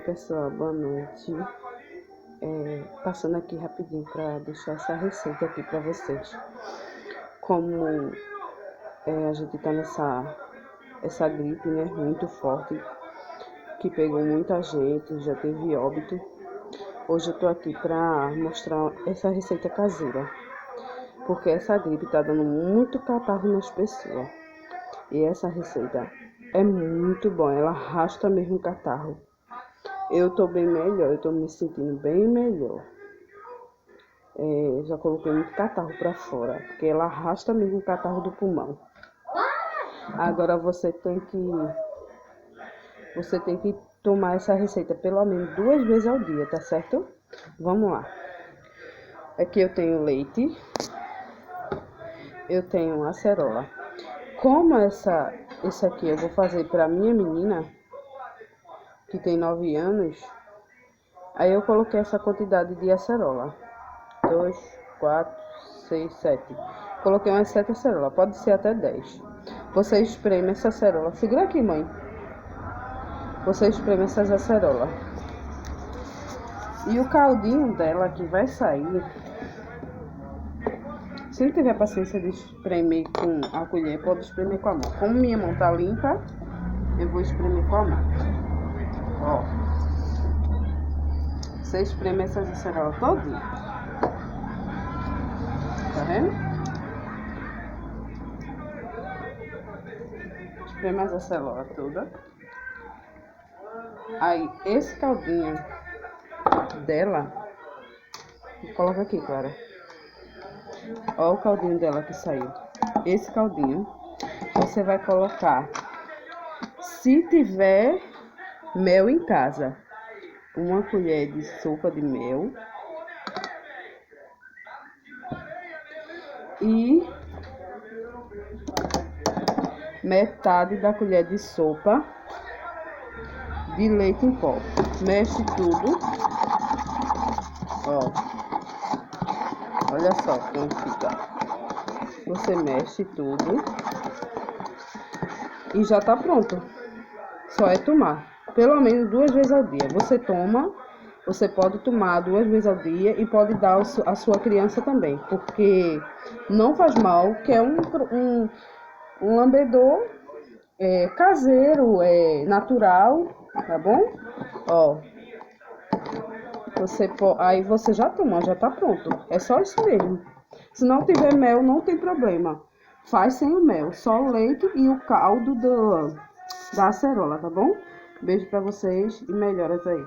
pessoal, boa noite. Passando aqui rapidinho para deixar essa receita aqui para vocês. Como a gente tá essa gripe, né, muito forte, que pegou muita gente, já teve óbito. Hoje eu tô aqui para mostrar essa receita caseira, porque essa gripe tá dando muito catarro nas pessoas. E essa receita é muito boa, ela arrasta mesmo o catarro. Eu tô bem melhor, eu tô me sentindo bem melhor. Já coloquei muito catarro pra fora, porque ela arrasta mesmo o catarro do pulmão. Agora você tem que tomar essa receita pelo menos 2 vezes ao dia, tá certo? Vamos lá. Aqui eu tenho leite, eu tenho acerola. Como essa aqui eu vou fazer pra minha menina, que tem 9 anos, aí eu coloquei essa quantidade de acerola. 2, 4, 6, 7. Coloquei umas 7 acerolas, pode ser até 10. Você espreme essa acerola. Segura aqui, mãe. Você espreme essas acerolas. E o caldinho dela que vai sair, se não tiver paciência de espremer com a colher, pode espremer com a mão. Como minha mão tá limpa, eu vou espremer com a mão. Ó. Você espreme essas acerolas todinha. Tá vendo? Espreme as acerolas todas. Aí, esse caldinho dela, coloca aqui, Clara. Ó o caldinho dela que saiu. Esse caldinho, você vai colocar, se tiver mel em casa, 1 colher de sopa de mel. E metade da colher de sopa de leite em pó. Mexe tudo. Ó. Olha só como fica. Você mexe tudo. E já tá pronto. Só é tomar. Pelo menos 2 vezes ao dia. Você pode tomar 2 vezes ao dia e pode dar a sua criança também. Porque não faz mal, que é um lambedor caseiro, natural, tá bom? Ó. Aí você já toma, já tá pronto. É só isso mesmo. Se não tiver mel, não tem problema. Faz sem o mel, só o leite e o caldo da acerola, tá bom? Beijo pra vocês e melhoras aí.